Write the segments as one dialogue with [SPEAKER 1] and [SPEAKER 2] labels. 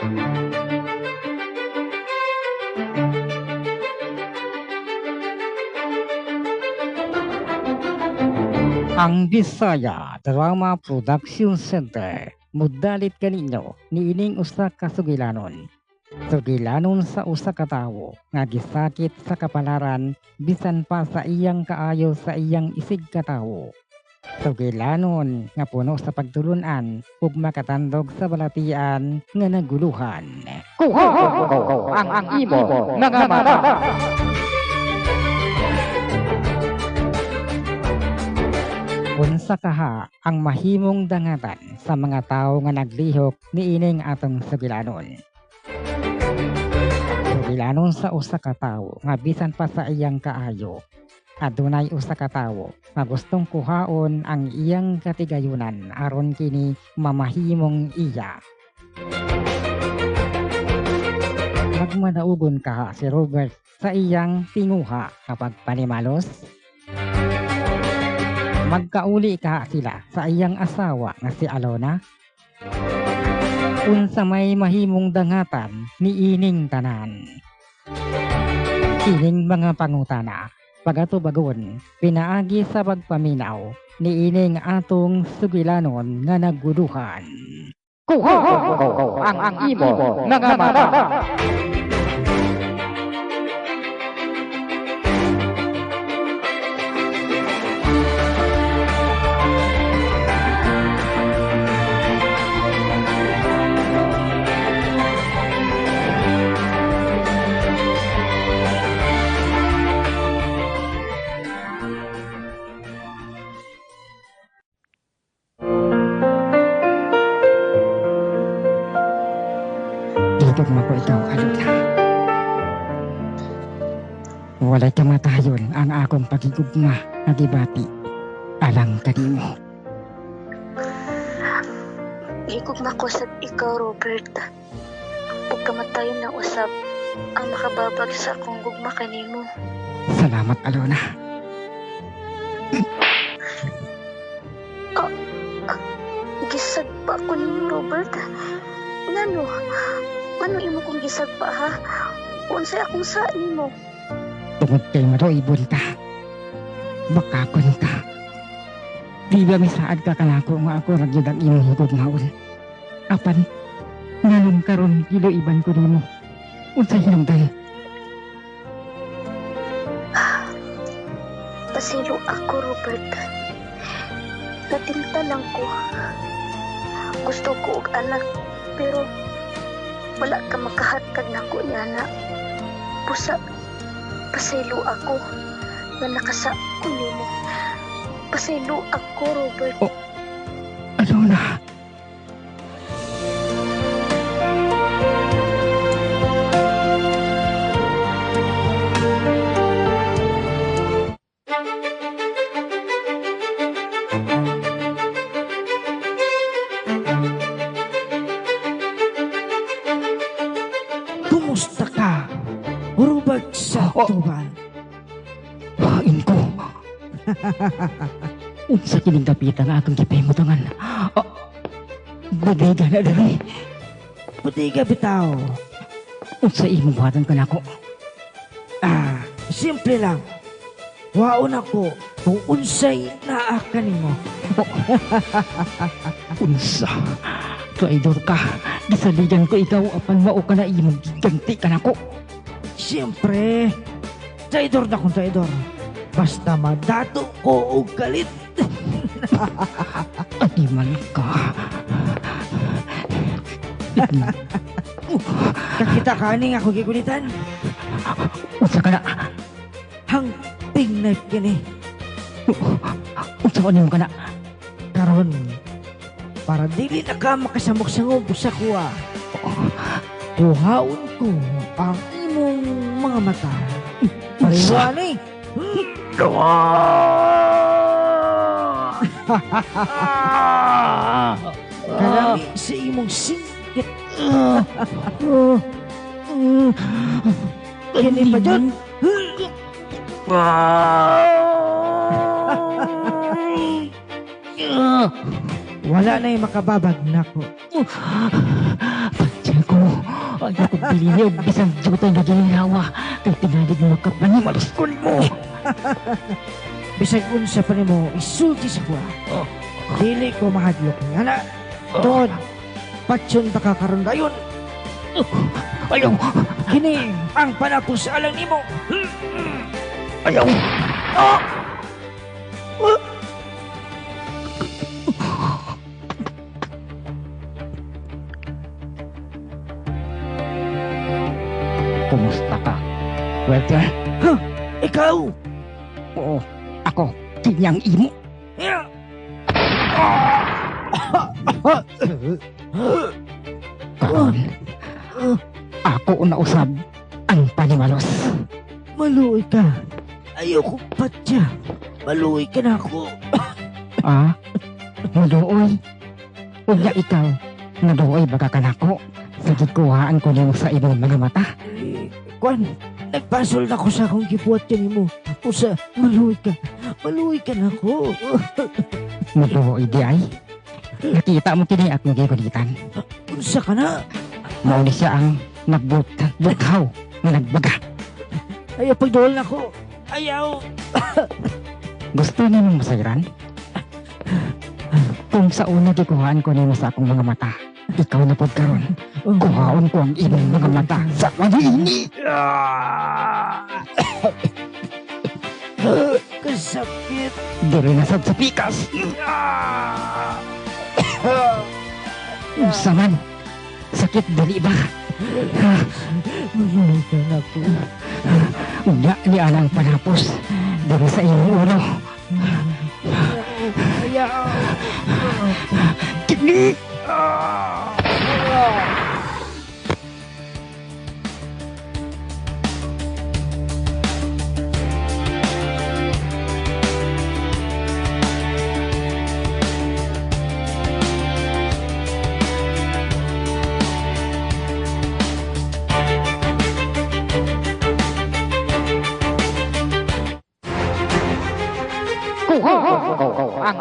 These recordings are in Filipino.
[SPEAKER 1] Ang Bisaya Drama Production Center mudalit kaninyo niining usa ka sugilanon. Sugilanon sa usa ka tawo nga gisakit sa kapalaran bisan pa sa iyang kaayo sa iyang isig ka tawo. Sugilanon nga puno sa pagtulunan ug makatandog sa balatian nga naguluhan. Kuha ang imo mga mata. Unsa kaha ang mahimong dangatan sa mga tawo nga naglihok niining atong sugilanon. Sugilanon sa usa ka tawo nga bisan pa sa iyang kaayo. Adunay usa ka tawo nga gustong kuhaon ang iyang katigayunan aron kini mamahimong iya. Magmadaugon kaha si Robert sa iyang tinguha kapag panimalos. Magkauli ka sila sa iyang asawa nga si Alona. Unsa may mahimong dangatan ni ining tanan. Kining mga pangutana pagatubagon pinaagi sa pagpaminaw ni ining atong sugilanon nga nagguduhan. Kuha ang imo mga mata. Tugma ko ikaw, Alona. Walay kamatayon ang akong pagigugma na gibati alang kanimo.
[SPEAKER 2] Higugma ko sa ikaw, Robert. Huwag kamatayon na usap ang makababag sa akong gugma kanimo.
[SPEAKER 1] Salamat, Alona.
[SPEAKER 2] Gisag pa ako nimo, Robert. Ano imo kong gisag pa, ha? Unsay akong sa nimo?
[SPEAKER 1] Tungod kay maroibon ta. Bakakon ta. Di ba misaad ka kanako nga ako ragyod ang imong higugmaon. Apan, nganong karon giloiban ko nimo. Unsay hinungdan?
[SPEAKER 2] Pasilo ako, Robert. Natinta lang ko. Gusto ko og anak, pero wala ka makahatag na ko niya na. Pasilo ako na nakasa ko nimo. Pasilo ako, Robert.
[SPEAKER 1] Oh, Alona.
[SPEAKER 3] Kumusta ka, Robert Sandoval?
[SPEAKER 1] Hain ko. Unsa kining dapita nga akong gipahimutangan. Bodega na dali.
[SPEAKER 3] Bodega bitaw.
[SPEAKER 1] Unsa imong buhatan ka nako?
[SPEAKER 3] Simple lang. Waon ako kung unsay naa kanimo.
[SPEAKER 1] Unsa? Traidor ka. Gisaligan ko ikaw apan mao ka na imong giganti ka nako.
[SPEAKER 3] Siyempre, traidor na kung traidor. Basta madato ko og galit.
[SPEAKER 1] Animal ka.
[SPEAKER 3] Kakita ka ni ako gigulitan.
[SPEAKER 1] Unsa ka na?
[SPEAKER 3] Hangping knife kini.
[SPEAKER 1] Unsa ka nimo ka na?
[SPEAKER 3] Karon, para dili na ka makasamok-sangog sa kuha. Kuhaon ko ang imong mga mata. Pariwani. Kalami sa imong singkit. Kini pa dyan. Wala na yung makababag na ko.
[SPEAKER 1] ko. Ayaw ko bilili o bisang jutay na gininawa. Kay tinalig mo kapanimaluskon mo.
[SPEAKER 3] Bisag unsa pa nimo isulti sa kuha. Dili ko mahadlok nga na. Tod, patsyon ta ka karon dayon.
[SPEAKER 1] Ayaw!
[SPEAKER 3] Kini ang panapos alang nimo.
[SPEAKER 1] Ayaw! Kumusta ka, Walter?
[SPEAKER 3] Ikaw!
[SPEAKER 1] Oo, ako, kinyang imo. Karon, ako nausab ang panimalos.
[SPEAKER 3] Maluoy ka. Ayaw ko patya. Maluoy ka na ako.
[SPEAKER 1] Ah, maluoy. Unya ikaw, naluoy baga ka nako. Sige kuhaan ko nimo sa imong mga mata.
[SPEAKER 3] Kwan, nagpasol na ko sa akong gibuhat ka nimo. Usa, maluoy ka. Maluoy ka na ako.
[SPEAKER 1] Maluoy di ay. Nakita mo kini akong gikulitan.
[SPEAKER 3] Unsa ka na?
[SPEAKER 1] Mauli siya ang nagbuthaw na nagbaga.
[SPEAKER 3] Ayaw pagduol na ko. Ayaw.
[SPEAKER 1] Gusto nimong masayran? Kung sa una gikuhaan ko nimo sa akong mga mata, ikaw na pod karon. Kuhaon ko ang imong mga mata sa maniini.
[SPEAKER 3] Kasakit.
[SPEAKER 1] Diri na sad sa pikas. Unsa man? Sakit dali ba?
[SPEAKER 3] Maluoy ka na ako.
[SPEAKER 1] Unya ni anang panapos. Diri sa imong ulo.
[SPEAKER 3] Ayaw.
[SPEAKER 1] Kini!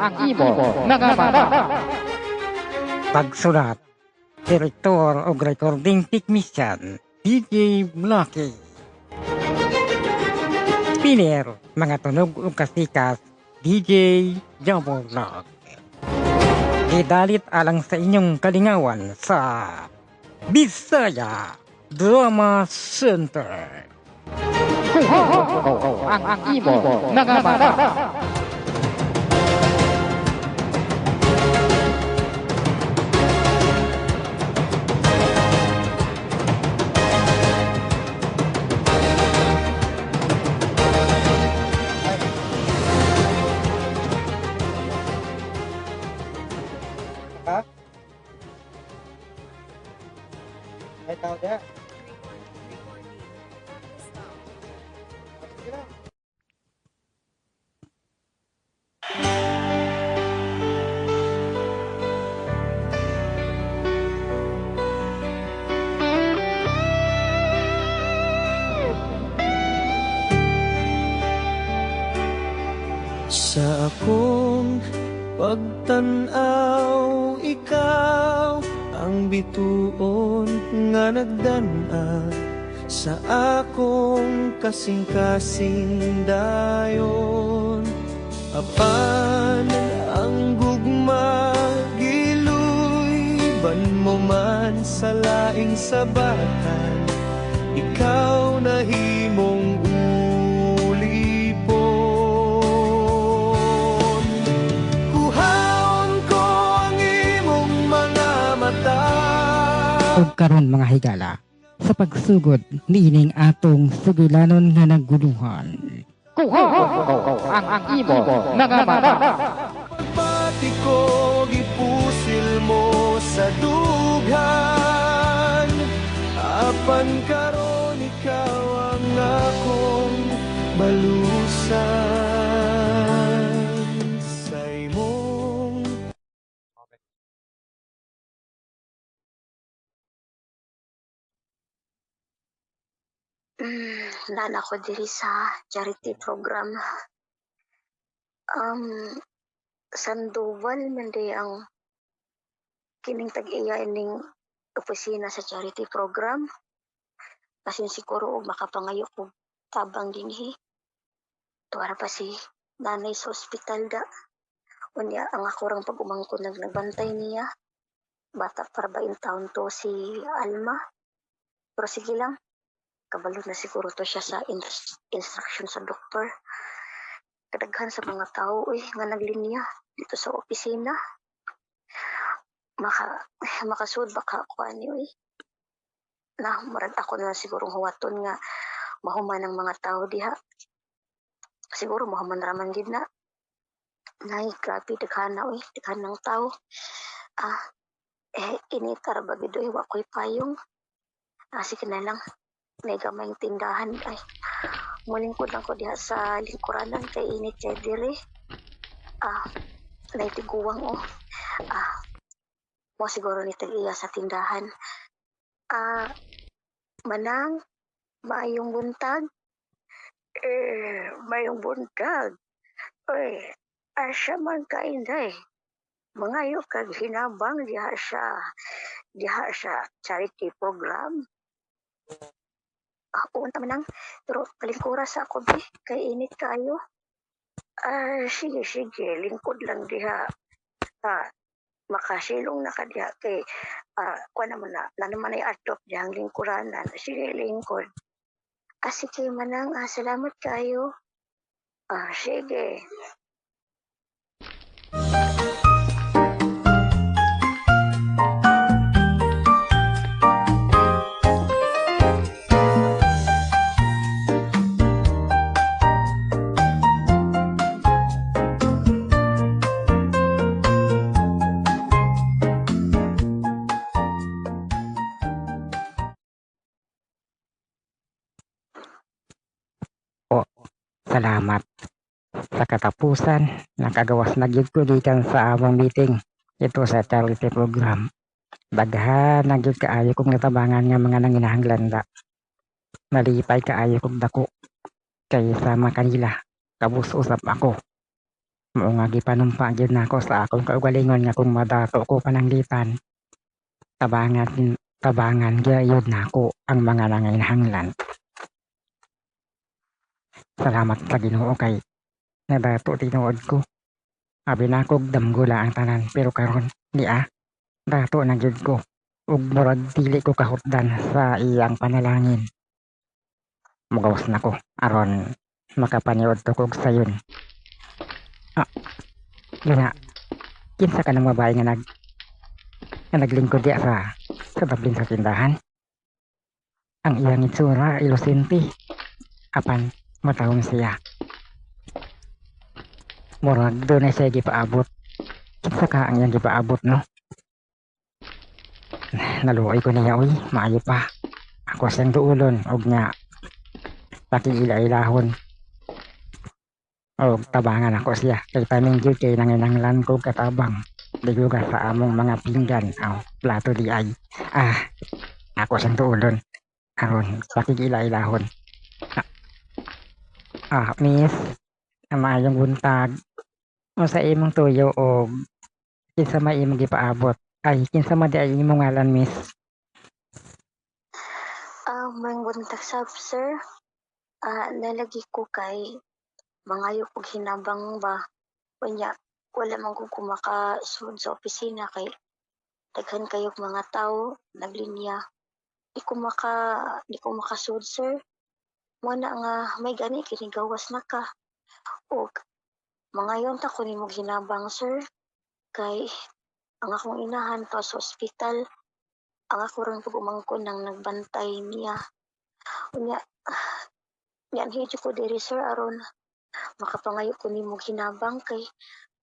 [SPEAKER 1] ang imo mga mata. Pagsulat, Direktor o Recording Technician, DJ Blackie. Spinner, mga tunog o kasikas, DJ Jabo Vlog. Idalit alang sa inyong kalingawan sa Bisaya Drama Center. Ang imo mga mata.
[SPEAKER 4] Sa akong pagtanaw, ikaw ang bituon nga nagdan-an sa akong kasing-kasing dayon. Apan ang gugma giluy-ban mo man sa laing sabatan, ikaw nahimong
[SPEAKER 1] ug karon mga higala sa pagsugod niining atong sugilanon nga naguluhan. Ang imo mga mata.
[SPEAKER 4] Pati ko gipusil mo sa dughan, apan karon ikaw ang akong malusan sa imong.
[SPEAKER 2] Nana ko diri sa charity program. Sandoval man di ang kining tag-iya ining opisina sa charity program. Kasi siguro og makapangayo ko tabang dinhi. Tuwara pa si nanay sa ospital da. Unya ang ako rang pag-umangkon nagbantay niya. Bata para 20 taon to si Alma. Pero sige lang, kabalo na siguro to siya sa instruction sa doktor. Kadaghan sa mga tao nga naglinya dito sa opisina. Makasud baka ako ani na marag ako na siguro huwaton nga mahuman ang mga tao diha. Siguro mahuman raman gid na. Nay, grabe daghana daghan ng tao. Initar ba gid wa ko'y payong. Sige na lang. May gamayng tindahan mulingkod lang ko diha sa lingkuranan kay init kay dire. Naitiguwang mo siguro ni tag-iya sa tindahan. Manang, maayong buntag. Mayong buntag. Asya man kainday. Mangayo kag hinabang diha sa charity program. Unta manang, pero palingkura sa ako kay init kayo. Sige, lingkod lang diha. Makasilong na ka diha kay kuha naman na naman ay atop diyang lingkuranan. Sige, lingkod. Sige manang, salamat kayo. Sige.
[SPEAKER 1] Salamat. Sa katapusan, nakagawas na gyud ko gikan sa among meeting ito sa charity program. Daghan na gyud kaayo kong natabangan nga mga nanginahanglan da. Nalipay kaayo kong dako kay sama kanila kabus usap ako. Mao nga gipanumpa gyud nako sa akong kaugalingon nga kung madato ko pananglitan. Tabangan gyud nako ang mga nanginahanglan. Salamat sa Ginoo kay nadato tinuod ko. Abi na kog damgula ang tanan pero karon dato na gyud ko. Ug murag dili ko kahutdan sa iyang panalangin. Mugawas na ko aron makapaniod to kog sayon. Luna, kinsa ka ng babae nga naglingkod diya sa tablin sa tindahan? Ang iyang itsura ilusente. Apan matawon siya. Murag doon na siya gipaabot. Kinsa ka ang iyang gipaabot no? Naluoy ko niya maayo pa. Ako siyang duulon og nga pakiila-ilahon. O tabangan ako siya. Kay taming gyud kay nanginanglan ko katabang. Diguga sa among mga pinggan. Plato di ay. Ako siyang duulon. Aron pakiila-ilahon. Miss, maayong buntag. Sa imong tuyo o kinsa may imong gipaabot? Kinsa man di ay imong ngalan, miss?
[SPEAKER 2] Mayong buntag sab, sir. Nalagi ko kay mangayo kog hinabang ba. Unya, wala man ko kumakasud sa opisina kay daghan kayog mga tao naglinya. Di ko makasud, sir. Muna nga may gani kinigawas na ka. Og mangayon ta ko nimog hinabang, sir. Kay ang akong inahan pa sa ospital. Ang ako rin pag-umangkon nang nagbantay niya. Unya, yan hidyo ko diri, sir, aron makapangayo ko nimog hinabang kay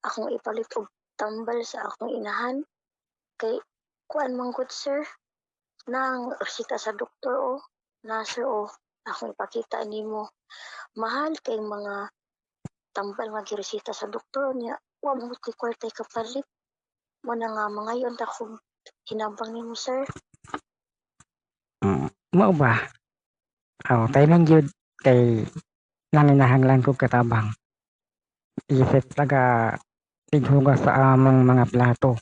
[SPEAKER 2] akong ipalit og tambal sa akong inahan. Kay kuan man gud, sir, nang resita sa doktor sir akong ipakita nimo. Mahal kay mga tambal nga giresita sa doktor niya. Wa mo ko'y kwartay kapalit. Muna nga mangayon ta kung hinabang nimo, sir.
[SPEAKER 1] Mao ba? Tayo man yun kay nanginahanglan ko katabang. Isip taga tighugas sa among mga plato.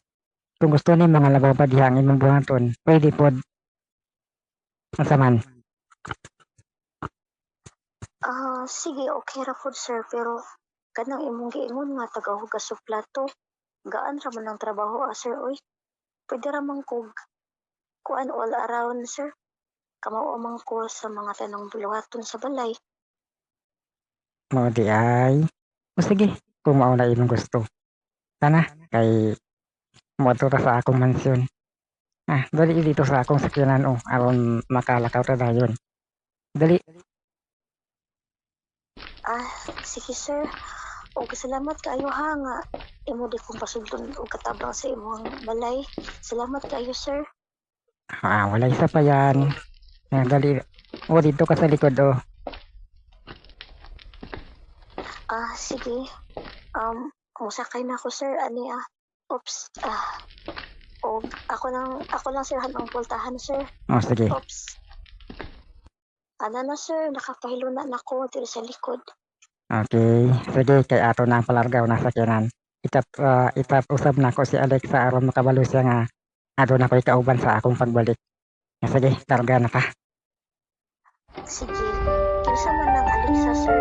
[SPEAKER 1] kung gusto ni mga labaw pa dihang imong buhaton, pwede pod. Unsa man?
[SPEAKER 2] Sige, okay ra pod sir, pero kanang imong giingon nga tagahugas og plato, gaan ra man ang trabaho sir oy. Pwede ra man kog kuan all around sir. Kamao man ko sa mga tanong buluhaton sa balay.
[SPEAKER 1] Mao di ay. O sige, kung mao na imong gusto. Tana, kay moadto ta sa akong mansyon. Dali dito sa akong sakyanan aron makalakaw ta dayon. Dali.
[SPEAKER 2] Sige sir. Og salamat kaayo ha nga imo di kong pasudlon og katabang sa imong balay. Salamat kaayo sir.
[SPEAKER 1] Wala isa pa yan. Dali. Dito ka sa likod
[SPEAKER 2] Sige. Musakay na ako sir ani Oops. Og ako lang sir ang pultahan sir.
[SPEAKER 1] Sige.
[SPEAKER 2] Oops. Ana na sir, nakapahilo na nako dito sa likod.
[SPEAKER 1] Okay. Sige, kay ato na ang palargaw na sakyanan. Usab na ko si Alexa aron makabalo siya nga ato na ko'y kauban sa akong pagbalik. Sige, targa na ka.
[SPEAKER 2] Sige. Kinsa man ang Alexa sir?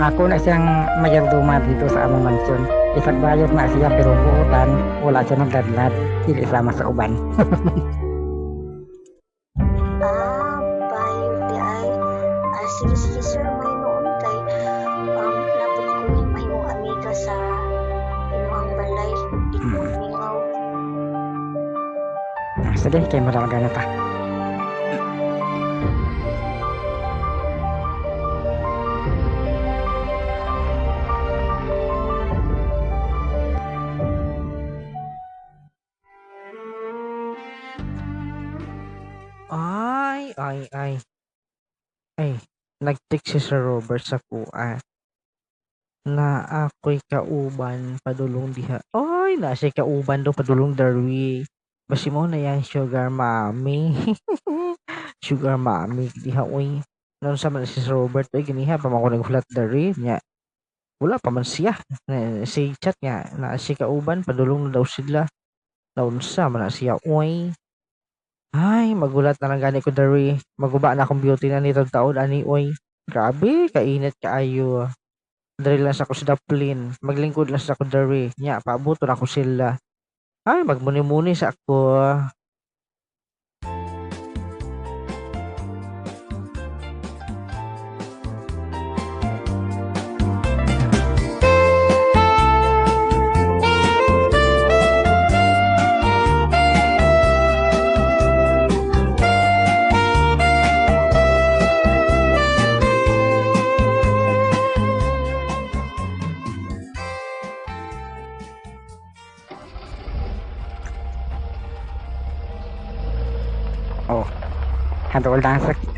[SPEAKER 1] Ako na siyang mayarduma dito sa among mansyon. Isang bayad na siya pero buutan, wala siya nagdadlad. Dili sama sa uban.
[SPEAKER 2] Bayod di ay. Sige sir, may noon kay napod ko ni may mong amiga sa inyong balay. Di ko mingaw.
[SPEAKER 1] Sige, kay malarga na ta.
[SPEAKER 3] Ay, nag-text si Sir Robert sa kuha na ako'y kauban padulong diha. Ay, na siya kauban daw padulong darwi. Basi mo na yan, sugar mommy. Sugar mommy diha, uy. Noon sa man si Sir Robert, ay ganiha pa man ako naghulat darwi niya. Wala pa man siya. Si chat niya na siya kauban padulong na daw sila. Noon sa man na siya, uy. Ay, magulat na lang gani ko dari. Maguba na akong beauty na nitong taon ani oy. Grabe, kainit kaayo. Dari lang sa ko sa daplin. Maglingkod lang sa ko dari. Nya, paabuto na ko sila. Ay, magmuni-muni sa ako.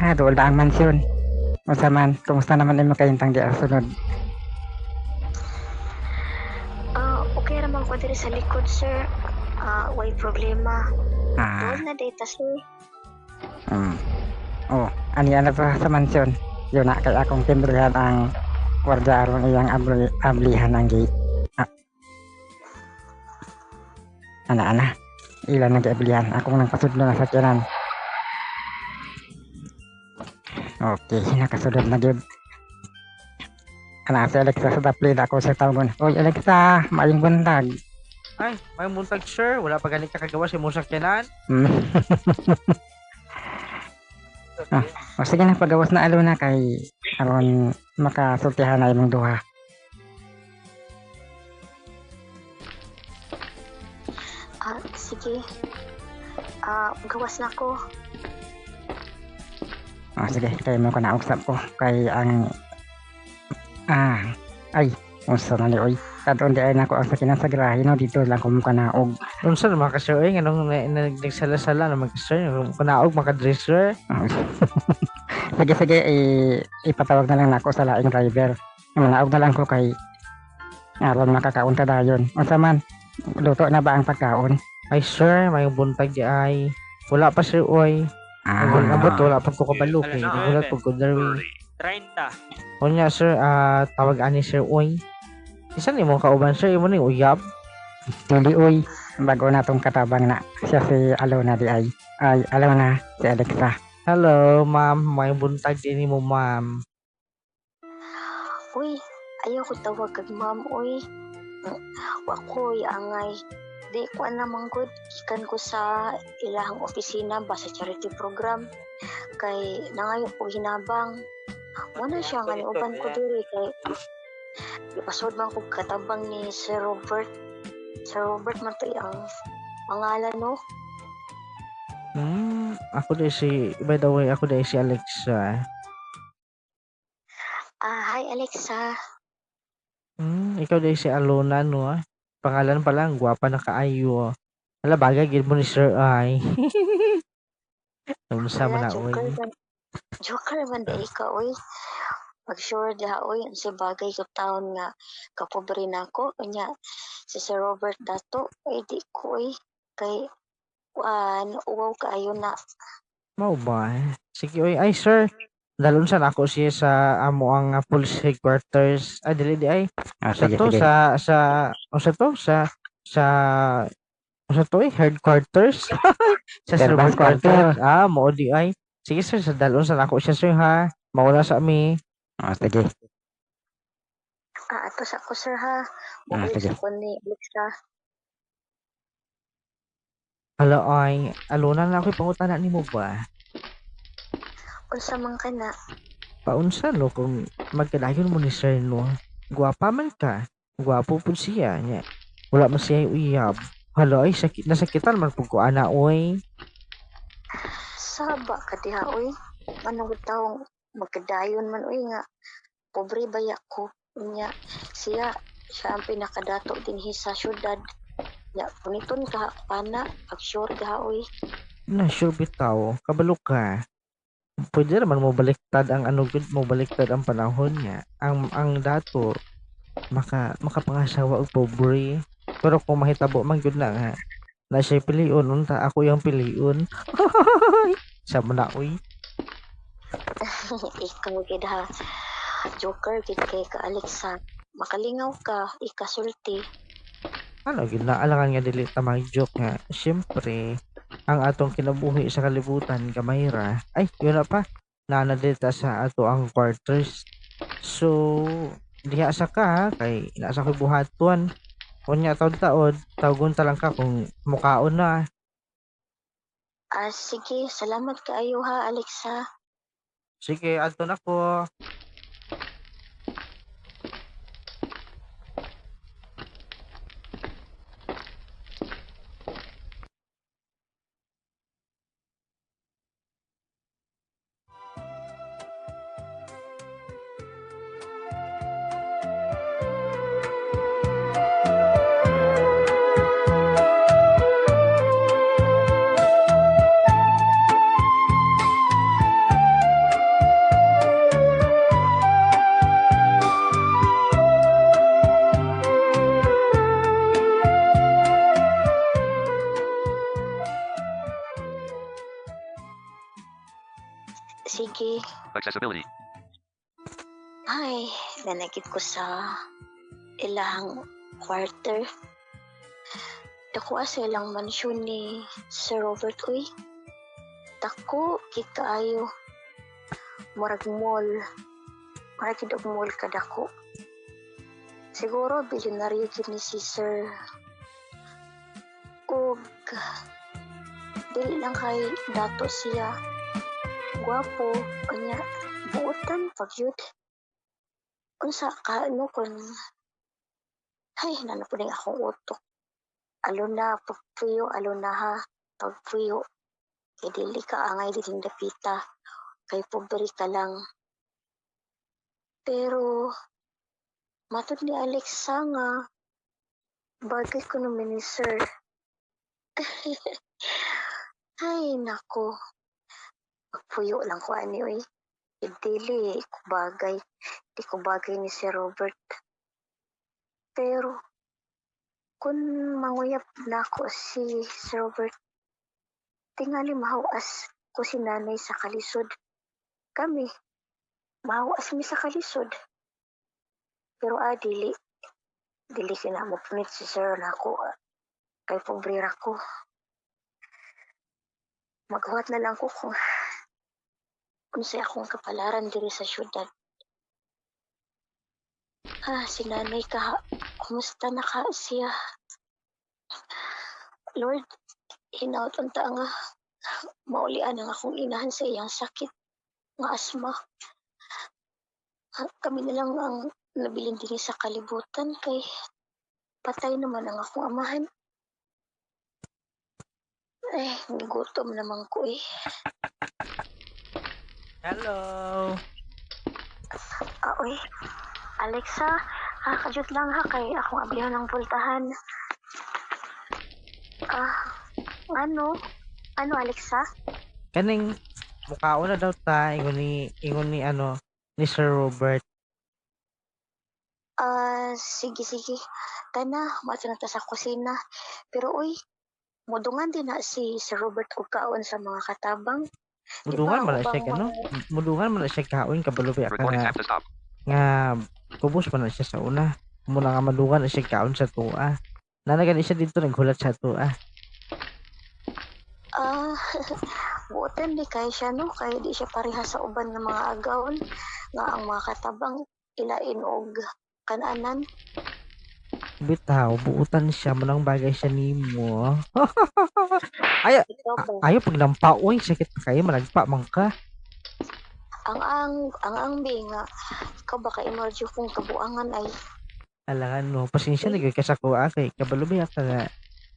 [SPEAKER 1] Hadool na ang mansyon. Unsa man, kumusta naman imo kayintang di sunod?
[SPEAKER 2] Okay raman ko diri sa likod sir. Way problema. Doon na data sir.
[SPEAKER 1] Ani na pa sa mansyon. Yun na kay akong timbrihan ang warda aron iyang ablihan ang gate. Ana. Ilan nang giablihan? Akong nang pasudlo na sakyanan. Okay, nakasulod na gyud. Si Alexa sa daplin ako sa tawgon. Oy Alexa, maayong buntag.
[SPEAKER 3] Ay, may muntag sir. Wala pa ganit kakagawa si mong sakyanan.
[SPEAKER 1] Sige na, pagawas na alo na kay aron makasultihan na imong duha.
[SPEAKER 2] Sige. Gawas na ko.
[SPEAKER 1] Sige, kay mo ko nausap ko kay ang unsa na ni oy. Kadon di ay nako ang sakinan sa grahe no dito lang ko mo kanaog.
[SPEAKER 3] Unsa naman ka sir? Ay, nganong nagsala-sala naman ka sir? Kanaog maka-dresser?
[SPEAKER 1] Sige, ipatawag na lang nako sa laing driver. Manaog na lang ko kay aron makakaon ta dayon. Unsa man, luto na ba ang pagkaon?
[SPEAKER 3] Ay sir, may buntag di ay. Wala pa sir oy. Abot wala pa ko kabalo kay nagulat pag ko darwi. 30. Unya sir, tawag ani sir oy. Isa ni mo kauban sir, imo ni uyab.
[SPEAKER 1] Dili uy, bago na tong katabang na siya si Alona di ay. Ay, Alona, si Alexa.
[SPEAKER 3] Hello, ma'am. May buntag din mo, ma'am.
[SPEAKER 2] Uy, ayaw ko tawag kag ma'am, uy. Wakoy, angay. Di ko namang good. Ikan ko sa ilahang opisina ba sa charity program. Kay nangayo ko hinabang. Muna siya nga niuban ko diri kay ipasod man ko katabang ni Sir Robert. Sir Robert man to ang pangalan no.
[SPEAKER 3] Ako din by the way, ako din si Alexa.
[SPEAKER 2] Hi Alexa.
[SPEAKER 3] Ikaw din si Alona, no? Pangalan pa lang, gwapa na kaayo. Hala, bagay, gid mo ni Sir Ay. Unsa man na,
[SPEAKER 2] Joker
[SPEAKER 3] oy.
[SPEAKER 2] man. Joker man da ikaw, uy. Pag sure da, uy, sa bagay ko taon nga kapobre na ako. Kanya, si Sir Robert dato, ay di ko, uy. Kay, uwaw kaayo na.
[SPEAKER 3] Mao ba? Sige, oy. Ay, sir. Dalon sa nako siya sa amo ang police headquarters. Ay, dili di ay. Sa
[SPEAKER 1] Sige,
[SPEAKER 3] to,
[SPEAKER 1] sige.
[SPEAKER 3] sa to, headquarters. Sa
[SPEAKER 1] Servant
[SPEAKER 3] servant quarters.
[SPEAKER 1] quarter.
[SPEAKER 3] Mao di ay. Sige, sir. Sa dalon sa nako siya, sir, ha. Mauna sa ami.
[SPEAKER 1] Sige.
[SPEAKER 2] Ato sa ko, sir, ha.
[SPEAKER 1] Sige.
[SPEAKER 2] Bukay sa ko ni Alexa.
[SPEAKER 3] Hala, ay. Alona na ako'y pangutana ni mo ba?
[SPEAKER 2] Unsa man ka na.
[SPEAKER 3] Paunsa no kung magkadayon mo ni sir no. Gwapa man ka. Gwapo pud siya nya. Wala man siya uyab. Hala ay sakit nasakitan man pud ko ana oy.
[SPEAKER 2] Saba ka diha, uy. Anong taong magkadayon man, uy, nga. Pobre baya ko. Nya, siya ang pinakadato din sa syudad. Ya, puniton ka, pana, pag-sure ka, uy.
[SPEAKER 3] Na sure bitaw, kabalo ka. Pwede naman mo baliktad ang ano gud mo baliktad ang panahon niya. Ang dato makapangasawa og pobre. Pero kung mahitabo man gud na nga na siya piliun unta ako yung piliun. Sa na uy.
[SPEAKER 2] Ikaw gid ha. Joker gid kay ka Alexa. Makalingaw ka, ikasulti.
[SPEAKER 3] Ano gid na alangan nga dili ta mag-joke nga. Syempre, ang atong kinabuhi sa kalibutan gamay ra. Ay, yun na pa. Nanadita sa ato ang quarters. So, diha sa ka ha, kay nasa ko'y buhaton. Kunya taon-taon, tawagon ta lang ka kung mukaon na.
[SPEAKER 2] Sige, salamat kaayo ha, Alexa.
[SPEAKER 3] Sige, adto na ko.
[SPEAKER 2] Sige.
[SPEAKER 5] Accessibility.
[SPEAKER 2] Ay, nanagid ko sa ilang quarter. Dako sa ilang mansyon ni Sir Robert, uy. Dako, kikaayo. Murag mall. Murag gid mall kadako. Siguro, bilyonaryo gid ni si Sir. Ug, dili lang kay dato siya. Gwapo, kanya, buotan, pagyud. Unsa ka, ano kun, ay, nanapuning akong utok. Alo na, pagpuyo, alo na ha, pagpuyo. Kay dili ka angay diling dapita, kay pobre ka lang. Pero, matod ni Alexa nga, bagay ko naman ni Sir. Ay, nako. Pagpuyo lang ko ani, uy. Dili ko bagay. Di ko bagay ni si Robert. Pero, kung manguyap na ako si Robert, tingali mahawas ko si nanay sa kalisod. Kami, mahawas mi sa kalisod. Pero dili. dili kina mo punit si sir na ako kay pobre ra ko. Maghuwat na lang ko kung unsay akong kapalaran diri sa syudad. Si nanay ka, kumusta na ka siya? Lord, hinaut unta nga maulian ang akong inahan sa iyang sakit nga asma. Kami na lang ang nabilin din sa kalibutan kay patay naman ang akong amahan. Gutom naman ko eh.
[SPEAKER 3] Hello.
[SPEAKER 2] Uy, Alexa, kajut lang ha kay akong ablihan ng voltahan. Ano? Ano, Alexa?
[SPEAKER 3] Kaning mukhaon na daw ta ingon ni ano ni Sir Robert.
[SPEAKER 2] Sige. Kana, matinag ta sa kusina. Pero uy, mudungan din na si Sir Robert og kaon sa mga katabang.
[SPEAKER 3] Mudungan man na siya
[SPEAKER 2] ubang
[SPEAKER 3] kano? Mudungan man na siya kaon kabalo ba ka
[SPEAKER 5] Recording
[SPEAKER 3] nga
[SPEAKER 5] have to stop.
[SPEAKER 3] nga kubos man na siya sa una. Muna nga madungan na siya kaon sa tuwa. Nanagani siya dito naghulat sa tuwa.
[SPEAKER 2] Buotan di kay siya no, kay di siya pareha sa uban ng mga agawon nga ang mga katabang ilain og kananan.
[SPEAKER 3] Bitaw, buutan siya manang bagay siya nimo.
[SPEAKER 2] Ikaw ba?
[SPEAKER 3] Ayo paglampa oy, sakit pa kayo malagpa man ka.
[SPEAKER 2] Ang nga, ikaw ba ka emerge kung kabuangan ay
[SPEAKER 3] Alangan no, pasensya na gyud ka sa kuha kay kabalo ba ka nga.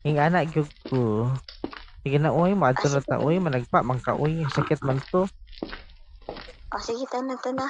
[SPEAKER 3] Ing ana gyud ko. Sige na oy, maadto na ta oy, managpa man ka oy, sakit man to.
[SPEAKER 2] sige tanan na.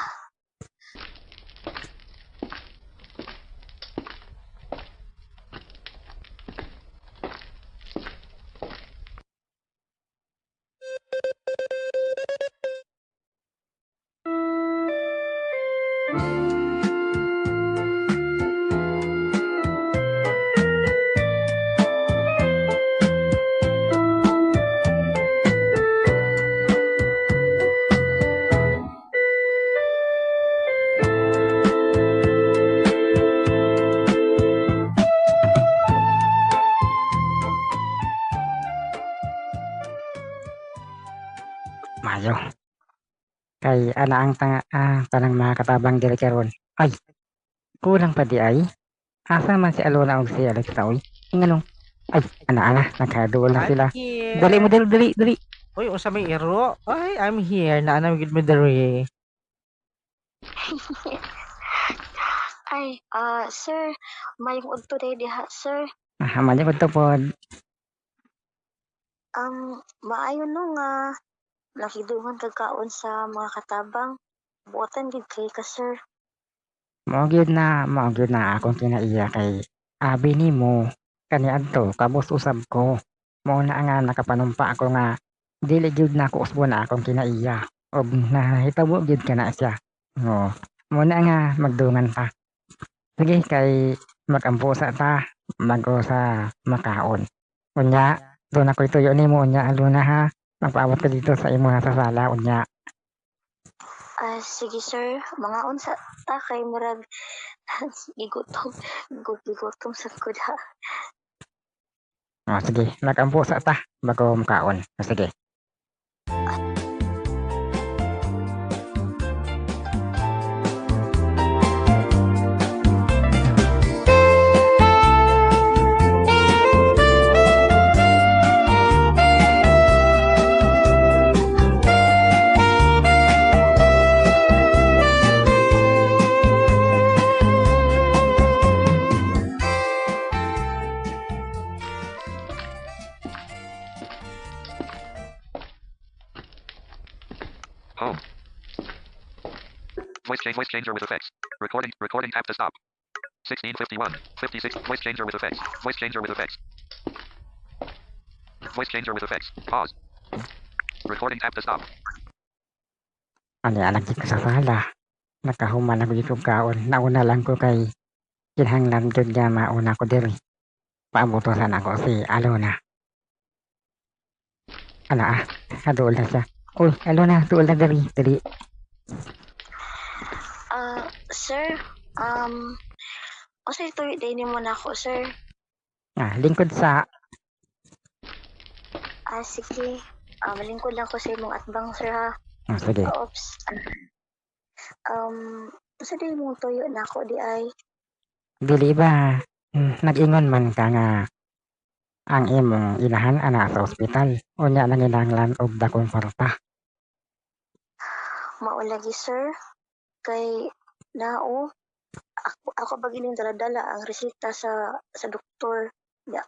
[SPEAKER 1] Mayo. Kay ana ang tanang mga katabang diri karon. Ay, kulang pa di ay. Asa man si Alona og si Alexa oy? Inganong? Ay, ana nakaduol na sila. Dali mo dali.
[SPEAKER 3] Oy, unsa may iro? Ay, I'm here. Naana gyud mo diri.
[SPEAKER 2] Ay, sir, mayong udto diha, sir.
[SPEAKER 1] Manyo ko to pod.
[SPEAKER 2] Maayo no nga nakiduhan kagkaon sa mga katabang. Buotan gid kay ka, sir.
[SPEAKER 1] Mao gyud na akong kinaiya kay abi nimo kani adto kabus usab ko. Mao na nga nakapanumpa ako nga dili gyud na ako usbo na akong kinaiya. Og nahitabo gyud kana siya. No. Mao na nga magdungan pa. Sige kay magampo sa ta bago sa makaon. Unya, doon ako ituyo nimo unya Alona ha. Magpaabot ka dito sa imo sa sala unya.
[SPEAKER 2] Sige, sir. Mga unsa ta kay murag gigutom sa kuda.
[SPEAKER 1] Sige, magampo sa ta bago makaon. Sige.
[SPEAKER 5] Home. Voice changer with effects. Recording have to stop. 1651. 56. Voice changer with effects. Voice changer with effects. Voice changer with effects. Pause. Recording have to stop.
[SPEAKER 1] Ani anak ko sa sala. Nakahuman ako dito kaon. Nauna lang ko kay kinahanglan jud niya mauna ko diri. Paabutosan ako si Alona. Haduol na siya. Uy, Alona, duol na diri.
[SPEAKER 2] Sir, Kasi tuyo din mo na ako, sir.
[SPEAKER 1] Lingkod sa...
[SPEAKER 2] Sige. Malingkod lang ko sa imong atbang, sir, ha?
[SPEAKER 1] sige.
[SPEAKER 2] Oops. Sa di mong tuyo na ako di ay.
[SPEAKER 1] Dili ba, nag-ingon man ka nga ang imong inahan ana sa ospital. Unya nanginahanglan og dakong kwarta.
[SPEAKER 2] Maulagi, sir. Kay nao, ako ba gining dala-dala ang resita sa doktor. Ya,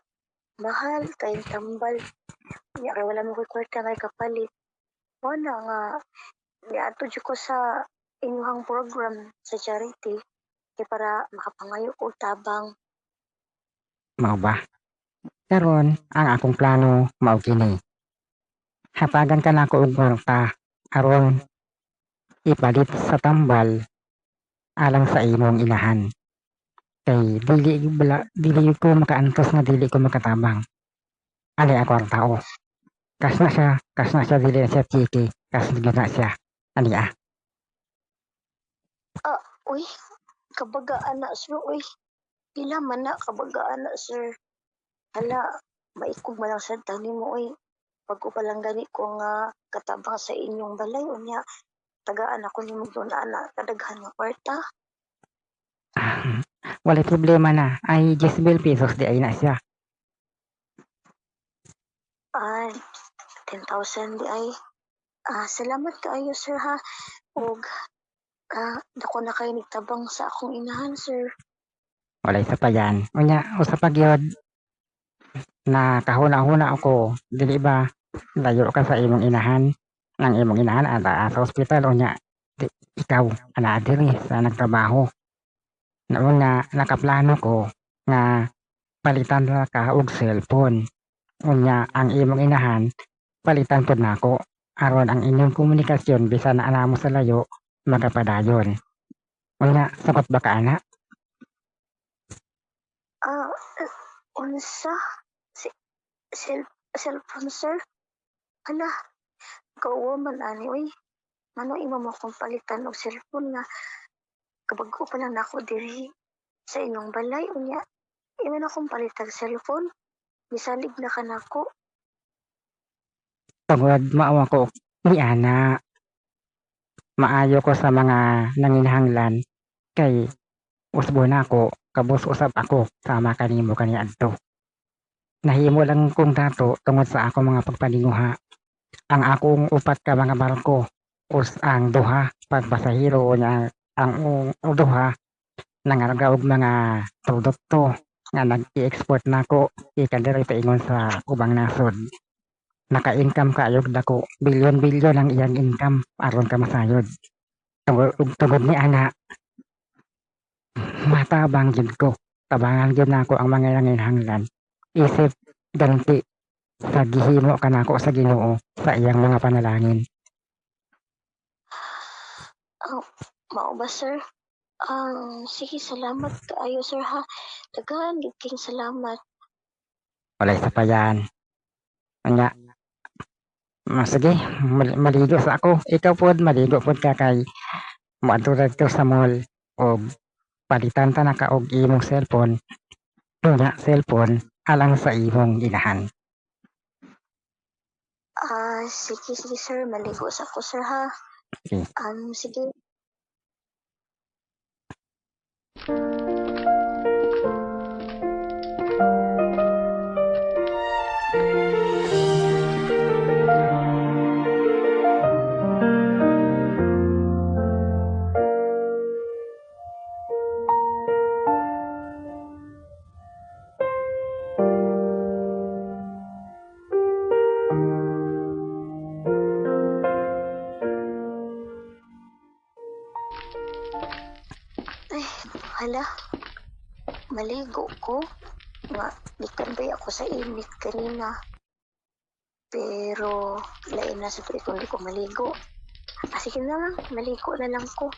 [SPEAKER 2] mahal kay tambal. Ya, kay wala mo ko'y kwarta ngay kapalit. Wala nga, niadto jud ko sa inyong program sa charity kay para makapangayo ko tabang.
[SPEAKER 1] Mao ba? Karon ang akong plano mao kini. Hapagan ka nako og kwarta aron ipalit sa tambal alang sa imong inahan. Kay dili ko makaantos nga dili ko makatabang. Ali ako ang tao. Kas na siya dili na siya chiki, kas na siya. Ani
[SPEAKER 2] Uy, kabagaan na, sir. Uy, pila man na kabagaan na, sir. Hala, maikog man lang sa tani mo, uy. Pag ko palang gani ko nga katabang sa inyong balay, unya, tagaan ako ni mo doon, ana, kadaghan ng kwarta.
[SPEAKER 1] Wala problema na. Ay 10,000 pesos di ay na siya.
[SPEAKER 2] 10,000 di ay. Salamat kaayo, sir, ha. Og, dako na kayo nagtabang sa akong inahan, sir.
[SPEAKER 1] Wala isa pa yan. Unya, usa pa gyud na kahuna-huna ako. Dili ba layo ka sa imong inahan? Ang imong inahan ata sa ospital unya. Ikaw ana diri sa nagtrabaho. Noon nga nakaplano ko nga palitan na ka og cellphone. Unya ang imong inahan palitan pod nako aron ang inyong komunikasyon bisan na ana mo sa layo magapadayon. Unya sapat ba ka ana?
[SPEAKER 2] Unsa? Cellphone, sir? Hala, kauwa man ani, uy. Ano imo mo kong palitan og cellphone nga kabag-o pa lang nako diri sa inyong balay unya. Imo na akong palitan cellphone. Misalig na ka nako.
[SPEAKER 1] Tungod maawa ko ni ana. Maayo ko sa mga nanginahanglan kay usbo na ako kabus usab ako sama kanimo kaniadto. Nahimo lang kong dato tungod sa ako mga pagpaninguha. Ang akong upat ka mga barko ang duha pagpasahero niya ang duha nangarga og mga produkto nga nag-i-export nako ikadiri pa ingon sa ubang nasod. Naka-income kaayog dako bilyon-bilyon ang iyang income aron ka masayod. Tungod ni ana matabang jud ko. Tabangan jud nako ang mga nanginahanglan. Isip ganti sa gihimo ka nako sa Ginoo sa iyang mga panalangin.
[SPEAKER 2] Mao ba, sir? Sige, salamat kaayo, sir, ha. Daghan gid king salamat.
[SPEAKER 1] Wala isa pa yan. Anya, sige, maligo sa ako. Ikaw pod, maligo pod ka kay moadto dito sa mall o palitan ta na ka og imong cellphone. Unya, cellphone alang sa imong inahan.
[SPEAKER 2] Sige, sir. Maligo sa ako, sir, ha.
[SPEAKER 1] Okay.
[SPEAKER 2] Sige. Hala, maligo ko. Nga, bitambay ako sa init kanina. Pero, lain na sa tuwi kung di ko maligo. Sige na lang, maligo na lang ko.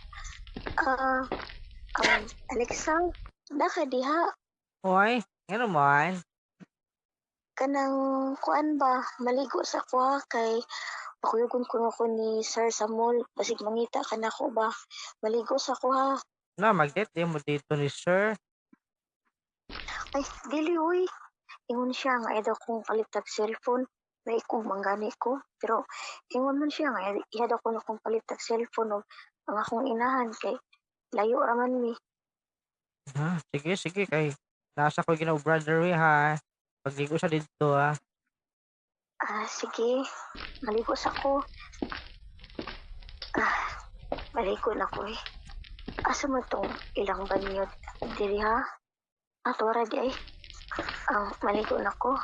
[SPEAKER 2] Alexa, naka diha.
[SPEAKER 3] Hoy, ano man?
[SPEAKER 2] Kanang, kuan ba, maligo sa kwa kay pakuyugon ko ako ni Sir sa mall. Basig mangita ka na ko ba. Maligo sa kwa.
[SPEAKER 3] Na, mag-date din mo dito ni sir.
[SPEAKER 2] Ay, dili uy. Ingon siya nga edo kong palitag cellphone. May kong manggani ko. Pero ingon man siya nga iya daw ko na kong palitag cellphone o ang akong inahan kay layo raman mi.
[SPEAKER 3] Ha, sige kay nasa ko ginaw brother we ha. Pagligo sa dito ha.
[SPEAKER 2] Sige. Maligo sa ko. Ah, maligo na ko eh. Asa mo tong ilang banyo diri ha? Wara di ay. Maligo na ko.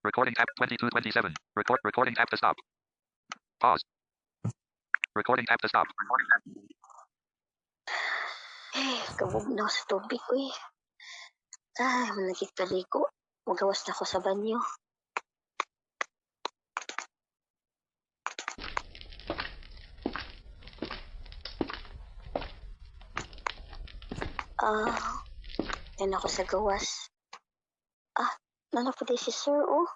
[SPEAKER 5] Recording tab 2227. Recording tab to stop. Pause. Recording tab to stop.
[SPEAKER 2] Kabog na ako sa tubig uy. Managit paligo. Magawas na ako sa banyo. Yan ako sa gawas. Nanapod si sir oh.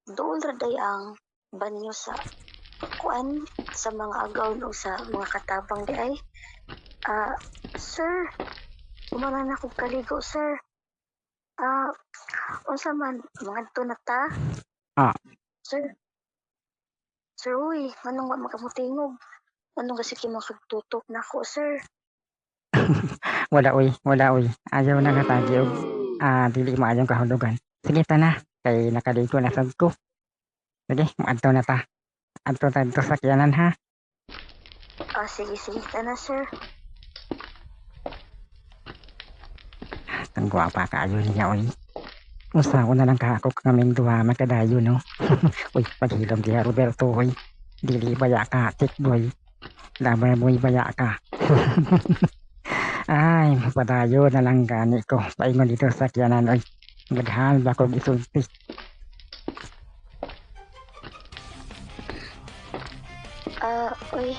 [SPEAKER 2] Doon raday ang banyo sa kuan sa mga agaw o sa mga katabang di ay. Sir, umana na kong kaligo sir. Unsa man mga to na ta? Sir. Sir uy, anong wa makamutingog? Anong kasi makagtutok na ako sir?
[SPEAKER 1] Wala uy. Ayaw na nga tagi og dili mo ayong kahulugan. Sige ta na, kay nakaligo na sad ko. Sige, adto na ta. Adto ta dito sa kiyanan ha.
[SPEAKER 2] Sige, ta na sir.
[SPEAKER 1] Ang gwapa kaayo niya uy. Usa ko na lang ka ako kaming duha magkadayo no. Uy, paghilom diha Roberto uy. Dili baya ka, tik boy. Laban mo'y baya ka. Ay, padayo na lang gani ko. Paingon dito sa kiyanan uy. Gadhan ba kong isulti.
[SPEAKER 2] Uy.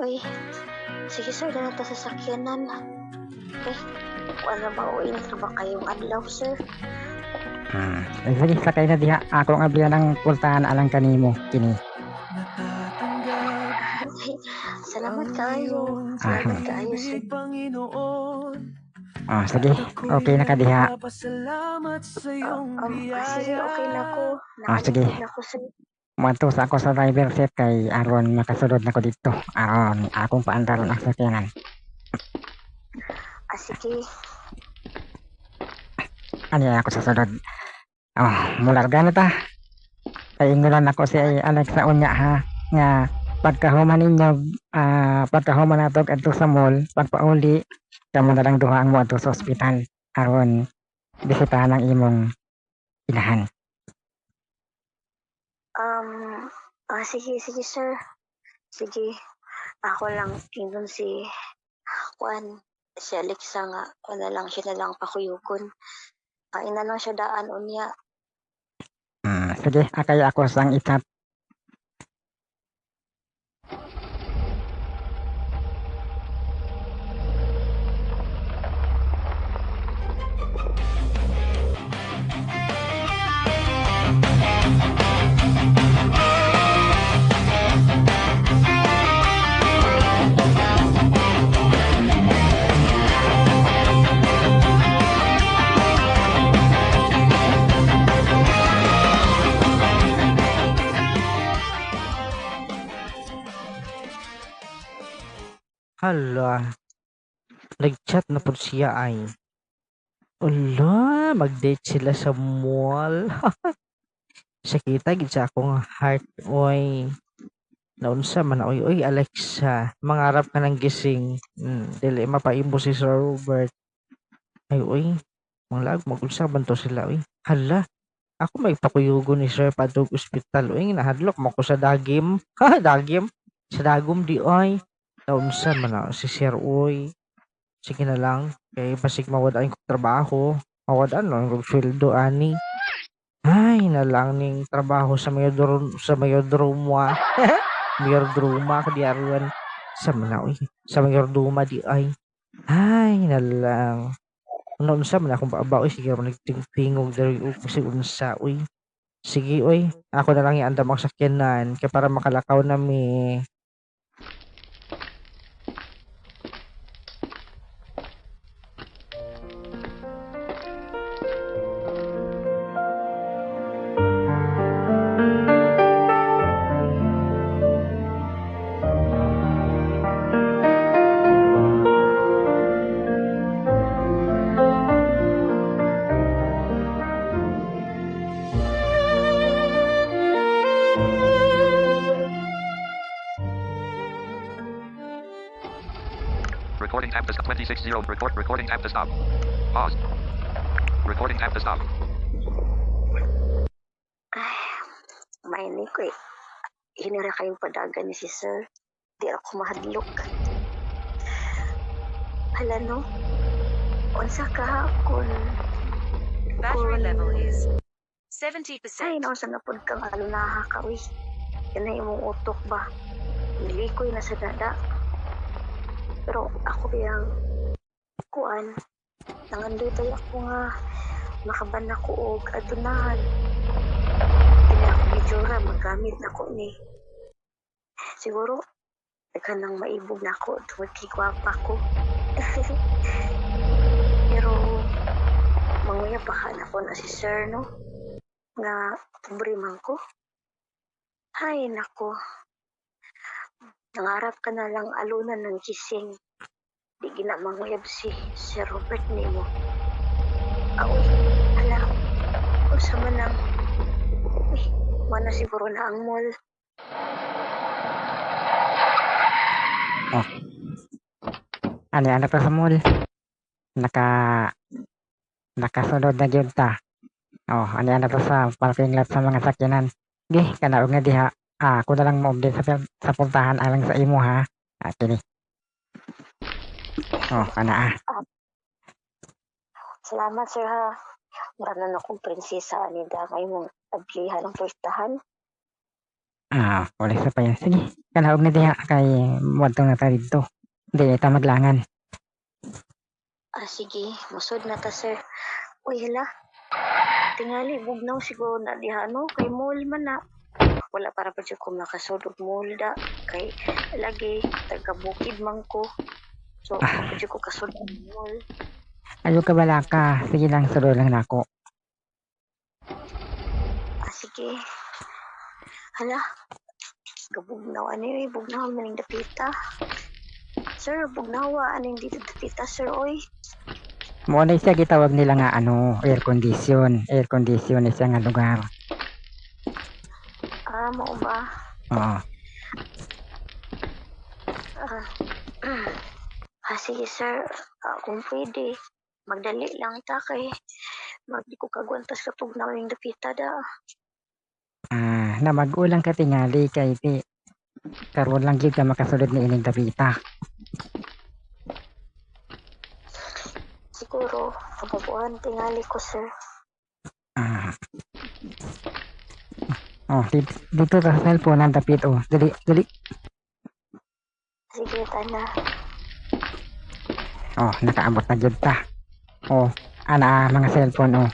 [SPEAKER 2] Uy. Sige sir, na ta sa sakyanan. Wala ba uwi na ba kayong adlaw sir?
[SPEAKER 1] Sige, sakay na diha. Ako ang ablihan ng pultahan alang kanimo. Kini.
[SPEAKER 2] Salamat kayo. Salamat kayo sir.
[SPEAKER 1] Sige. Okay na ka diha.
[SPEAKER 2] Sige, okay na ko.
[SPEAKER 1] Sige.
[SPEAKER 2] Na ko sir.
[SPEAKER 1] Matos ako sa driver set kay aron makasulod na ko dito. Aron akong paandaron ang sakyanan.
[SPEAKER 2] Sige.
[SPEAKER 1] Ano ako sa sulod? Mularga na ta. Paingulan ako si Alexa unya ha. Nga pagkahuman ninyo, pagkahuman nato adto sa mall, pagpauli, kamo na lang duha ang mo adto sa ospital. Aron bisitahan ang imong inahan.
[SPEAKER 2] Sige sir. Sige. Ako lang ingon si Juan, si Alexa nga, siya na lang pakuyugon. Ina lang siya daan unya.
[SPEAKER 1] Sige, akay ako sang itap.
[SPEAKER 3] Hala. Nag-chat na po siya ay. Ala, mag-date sila sa mall. Siya kita gid sa akong heart oy. Naunsa man na, uy Alexa, mangarap ka ng gising. Dili mapaimbo si Sir Robert. Ay uy, manglag mag-unsa man to sila uy. Hala, ako may pakuyugo ni Sir padung ospital uy, nahadlok mo ko sa dagim. Ha, dagim? Sa dagom di oy. Naunsa man na si Sir uy. Sige na lang, kay basig mawadaan ko trabaho. Mawadaan lang kong sweldo ani. Ay, na lang ning trabaho sa mayodroma. Mayordroma ka di aruan. Sa manaw sa mayordoma di ay. Ay, na lang. Unsa man akong baabaw sige man nagtingtingog diri kasi unsa uy. Sige uy, ako na lang iandam ang sakyanan kay para makalakaw na mi.
[SPEAKER 5] Recording tab to stop. 260. Recording tab to stop. Pause. Recording tab to stop.
[SPEAKER 2] Ay, mainit ko eh. Hinira kayong padagan ni si Sir. Di ako mahadlok. Hala no? Unsa ka kung...
[SPEAKER 6] Battery level is 70%.
[SPEAKER 2] Ay, naunsa na po kang alunaha ka, uy. Yan na imong utok ba? Nilikoy na sa dada. Pero ako biyang kuan. Nangandoy tayo ako nga makaban ako og adunahan. Kaya ako gijura magamit na ko ni. Siguro, nagkanang maibog na ako tungkol kigwapa ko. Pero, manguya pa ka na ko na si Sir, no? Nga, pobre man ko. Ay, nako. Nangarap ka na lang alunan ng gising. Di ginamanguyab si Sir Robert nimo. Aoy, ala. Usa man lang. Uy, wala siguro na ang mall.
[SPEAKER 1] Ano pa sa mall? Nakasunod na yun ta. Ano pa sa parking lot sa mga sakyanan. Di, kanaog nga diha. Ako na lang mo-update sa puntahan alang sa imo ha. Kini. Kana
[SPEAKER 2] Salamat, Sir, ha. Maranan akong prinsesa ni Dangay mong ablihan ng pustahan.
[SPEAKER 1] wala sa pa yan. Sige, kanaog na diha kay wadtong na ta dito. Di ta maglangan.
[SPEAKER 2] Sige. Musod na ta, Sir. Uy, hala. Tingali, bugnaw siguro na diha, no? Kay mall man na. Wala para pa dyan ko makasudog mall da. Kay lagi, taga-bukid man ko. So, pa dyan ko kasudog mall.
[SPEAKER 1] Ayo ka bala ka. Sige lang, suro lang nako.
[SPEAKER 2] Sige. Hala. Gabugnaw. Ano yun? Bugnaw maning dapita. Sir, bugnawa. Ano yung dito dapita, Sir? Oy.
[SPEAKER 1] Mo na siya gitawag nila nga air condition. Air condition na siya nga lugar.
[SPEAKER 2] Mao ba?
[SPEAKER 1] Oo.
[SPEAKER 2] Sige, Sir. Kung pwede, magdali lang ta kay magdi ko kagwantas kapag nawing dapita da.
[SPEAKER 1] Na mag-ulang ka tingali kay ti. Karon lang gyud ka makasulod ni ining dapita.
[SPEAKER 2] Siguro, kababuan tingali ko, Sir.
[SPEAKER 1] Dito sa cellphone ang dapit. Dali.
[SPEAKER 2] Sige, tana.
[SPEAKER 1] Nakaabot na gyud ta. Mga cellphone.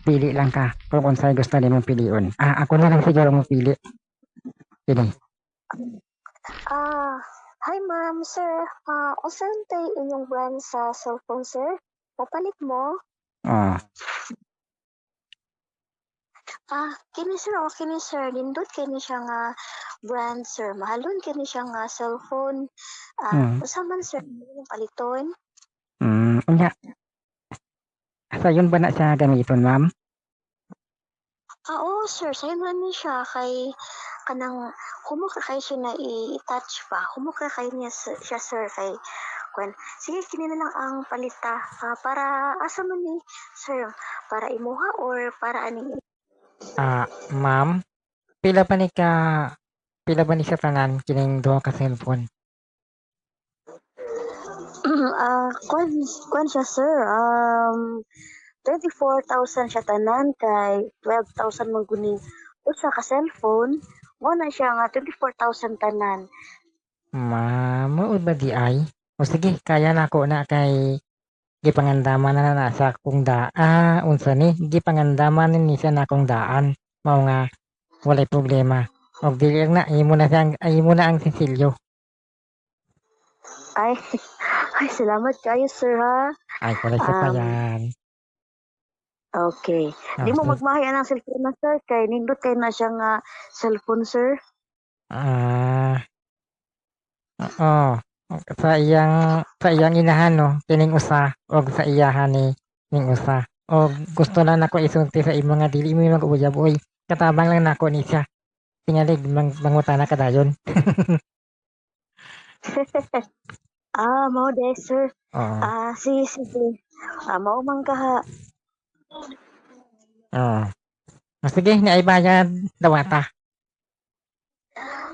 [SPEAKER 1] Pili lang ka kung unsay gusto nimong piliun. Ako na lang siguro mo pili. Pili.
[SPEAKER 2] Hi, ma'am, sir. Usan tay inyong brand sa cellphone, sir? Papalit mo? Kini sir. Nindot kini siya nga brand, sir. Mahalon kini siya nga cellphone. Usa man, sir, yung paliton?
[SPEAKER 1] Unya. Sayon ba na siya gamiton, ma'am?
[SPEAKER 2] Oo, sir. Sayon na ni siya. kanang humukra kayo siya na i-touch pa. Humukra kayo niya siya sir kay kwan. Sige kini na lang ang palita. Para asa man ni sir? Para imuha or para aning
[SPEAKER 1] Ma'am, pila ba ni sa tanan kining duha ka cellphone?
[SPEAKER 2] kwan siya sir. 24,000 siya tanan kay 12,000 man kuning usa ka cellphone. Mo na siya nga 24,000 tanan.
[SPEAKER 1] Ma'am, maud ba di ay? O sige, kaya na ako na kay gipangandaman na nasa akong unsa ni? Gipangandaman ni siya na akong daan. Mao nga walay problema. Og dili lang na imo na ang Cecilio.
[SPEAKER 2] Ay, ay salamat kayo sir ha.
[SPEAKER 1] Ay, walay sa payan.
[SPEAKER 2] Okay. Di mo magmahay ang cellphone na sir kay nindot kay na siya nga cellphone sir.
[SPEAKER 1] Oo. Sa iyang inahan no, kining usa og sa iyahan ni ning usa. Og gusto na nako isulti sa imo nga dili mo mag-uyab oy. Katabang lang nako ni siya. Tingalig mangutana ka dayon.
[SPEAKER 2] Mao de sir.
[SPEAKER 1] Oo.
[SPEAKER 2] Sige. Mao man ka ha.
[SPEAKER 1] Oo. Sige, naay bayad dawata.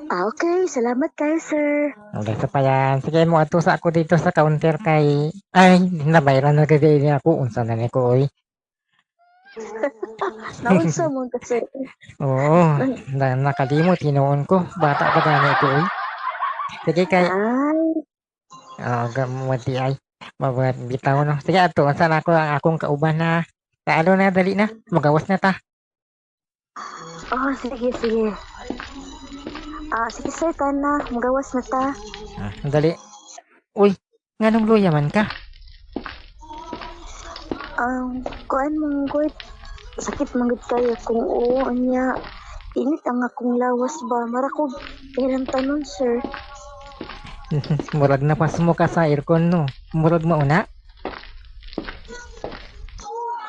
[SPEAKER 2] Okay, salamat kayo sir.
[SPEAKER 1] Okay, sa payan. Sige mo ato sa ako dito sa counter kay ay nabayran na gagay niya ako unsa na ni ko oy.
[SPEAKER 2] Naunsa mo ka sir.
[SPEAKER 1] Oo, nakalimot tinuon ko. Bata pa gani ko oy. Sige kay gamuti ay mabuhat bitaw no. Sige ato saan ako ang akong kauban na taalo na dali na. Magawas na ta.
[SPEAKER 2] Sige. Sige sir, kana. Magawas na ta.
[SPEAKER 1] Dali. Uy, nganong luya man ka?
[SPEAKER 2] Kuan mong good. Sakit manggod kayo kung oo niya. Init ang akong lawas ba. Marakog kailang tanon sir.
[SPEAKER 1] Murag na pas mo ka sa aircon no. Murag mauna.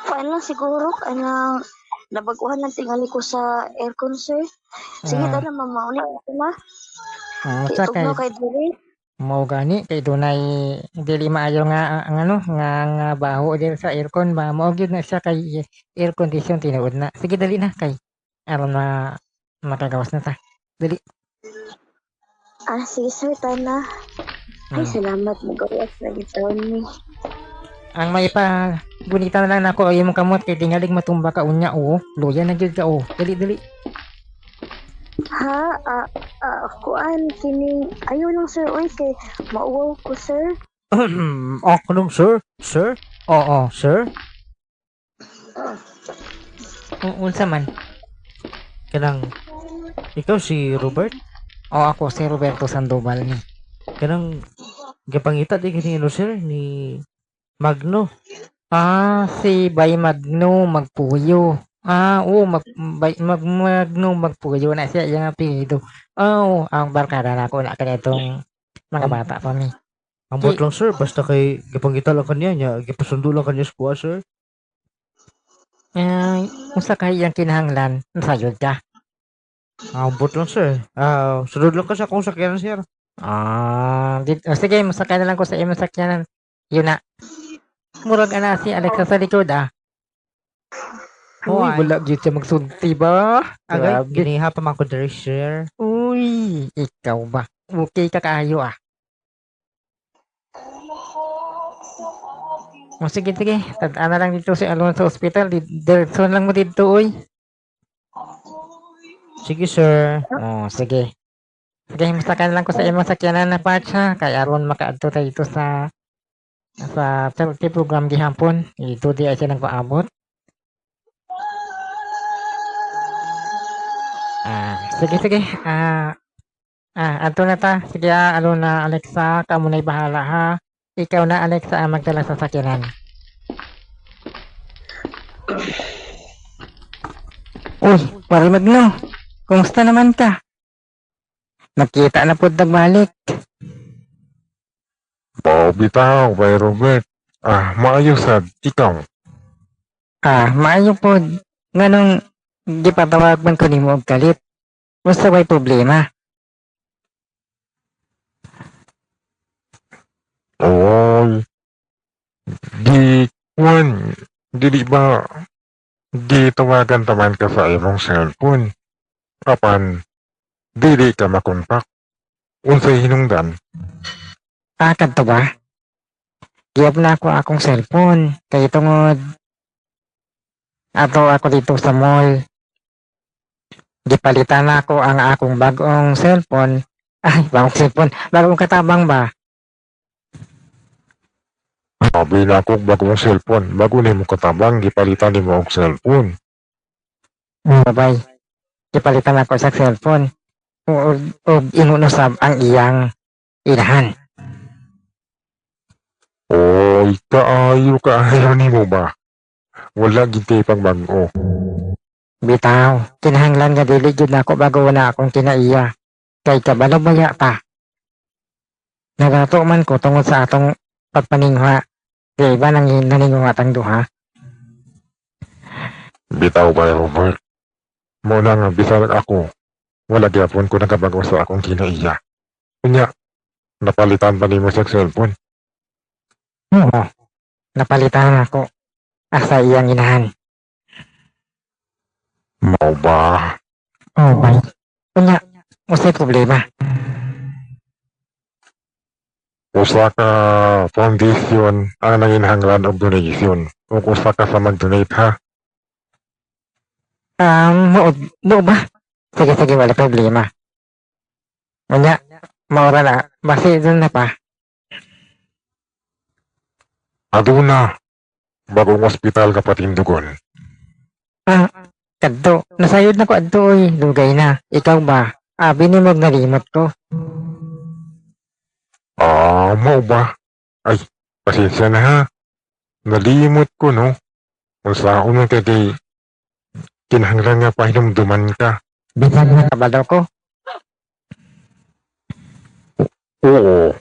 [SPEAKER 2] Kuan lang siguro. Kanang nabaguhan lang tingali ko sa aircon sir. Sige ta na mamauni ako na.
[SPEAKER 1] Sa kay
[SPEAKER 2] kay diri.
[SPEAKER 1] Mao gani kay dunay dili maayo nga ang nga baho diri sa aircon ba mao gyud na siya kay air condition tinuod na. Sige dali na kay aron na makagawas na ta. Dali.
[SPEAKER 2] Sige sir, tana. Ay, salamat. Magawas na gitaon ni.
[SPEAKER 1] Ang may pa gunita na lang nako ay imong kamot kay tingalig matumba ka unya luya na gyud ka dali.
[SPEAKER 2] Kuan kining ayo lang sir oy kay mauwaw ko sir.
[SPEAKER 3] Ako nung sir? Sir?
[SPEAKER 1] Oo,
[SPEAKER 3] Sir?
[SPEAKER 1] unsa man?
[SPEAKER 3] Kanang ikaw si Robert?
[SPEAKER 1] Ako si Roberto Sandoval ni.
[SPEAKER 3] Kanang gapangita di kini sir ni Magno.
[SPEAKER 1] Si Bay Magno Magpuyo. Magno Magpuyo na siya yung apelyido. Ang barkada na ako na kanitong mga bata pa mi.
[SPEAKER 3] Ambot lang sir, basta kay gapangita lang kanya nya, gipasundo lang kanya sa sir.
[SPEAKER 1] Unsa kay yang kinahanglan nasayod ka?
[SPEAKER 3] Ambot lang sir. Sunod lang ka sa akong sakyanan sir.
[SPEAKER 1] Sige, masakay na lang ko sa imong sakyanan. Yun na. Murag ana si Alexa sa likod Uy, wala gyud siya magsulti ba?
[SPEAKER 3] Agay, giniha pa man ko diri sir.
[SPEAKER 1] Uy, ikaw ba? Okay ka kaayo sige. Tadaan na lang dito si Alon sa ospital. Diretso lang mo dito, uy.
[SPEAKER 3] Sige, sir.
[SPEAKER 1] Sige. Sige, masakan lang ko sa imong sakyanan na patsa. Kaya aron makaadto tayo dito sa charity program gihapon. Ito di ay siya nagpaabot. Sige. Ato na ta. Sige, Alon na Alexa. Kamu na'y bahala ha. Ikaw na Alexa ang magdala sa sakyanan. Uy, Pare Magno. Kumusta naman ka? Nakita na po nagbalik.
[SPEAKER 7] Bitaw, Bay Robert. Maayos ikaw.
[SPEAKER 1] Maayo po. Nganong gipatawag man ko nimo og kalit. Basta may problema.
[SPEAKER 7] Oy, di kuan, dili ba di tawagan taman ka sa imong cellphone. Apan dili ka makontak. Unsay hinungdan?
[SPEAKER 1] Kadto ba? Giyab na ako akong cellphone. Kay tungod ato ako dito sa mall. Gipalitan na ako ang akong bagong cellphone. Ay, bagong cellphone. Bagong katabang ba?
[SPEAKER 7] Sabi na ako bagong cellphone. Bago nimo katabang, gipalitan nimo og cellphone.
[SPEAKER 1] Babay. Gipalitan ako sa cellphone. O inunusab ang iyang inahan.
[SPEAKER 7] Oy, kaayo nimo ba? Wala gid pang bag-o.
[SPEAKER 1] Bitaw, kinahanglan nga dili jud nako bago wala akong kinaiya. Kay kabalabaya ta. Nagato man ko tungod sa atong pagpaningha. Kay iba nang naninguha tang duha.
[SPEAKER 7] Bitaw ba, Robert? Muna nga bisan ako. Wala gyapon ko nakabago sa akong kinaiya. Kunya, napalitan pa nimo sa cellphone.
[SPEAKER 1] Oo. Napalitan ako. Asa iyang inahan.
[SPEAKER 7] Mao ba?
[SPEAKER 1] Oh, bay. Kunya, usay problema.
[SPEAKER 7] Usa ka foundation ang nanginhanglan og donation. Ug usa ka sa mag-donate ha.
[SPEAKER 1] Mo ba? Sige, wala problema. Kunya, maura na. Basi dun na pa.
[SPEAKER 7] Aduna, bagong ospital ka patindugon.
[SPEAKER 1] Kadto. Nasayod na ko adto oy. Dugay na. Ikaw ba? Abi ni mo nalimot ko.
[SPEAKER 7] Mao ba? Ay, pasensya na ha. Nalimot ko no. Kung saan man kay kinahanglan nga pahinumduman ka.
[SPEAKER 1] Bisan na kabalo ko.
[SPEAKER 7] Oo.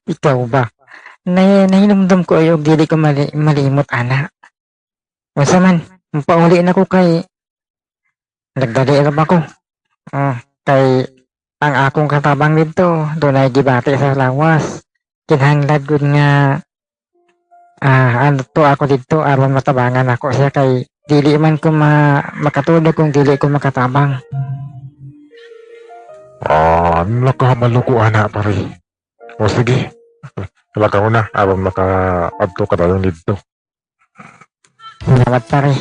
[SPEAKER 1] Ikaw ba? Nahinumdum ko ay og dili ko malimot ana. Unsa man, pauli na ko kay nagdali ra ba ko. Kay ang akong katabang dito, dunay gibati sa lawas. Kinahanglan gud nga ano to ako dito aron matabangan ako siya kay dili man ko makatulog kung dili ko makatabang.
[SPEAKER 7] Nakahamalo ko ana pare. O sige. Lakaw na aron maka-adto ka dayon dito.
[SPEAKER 1] Salamat pare.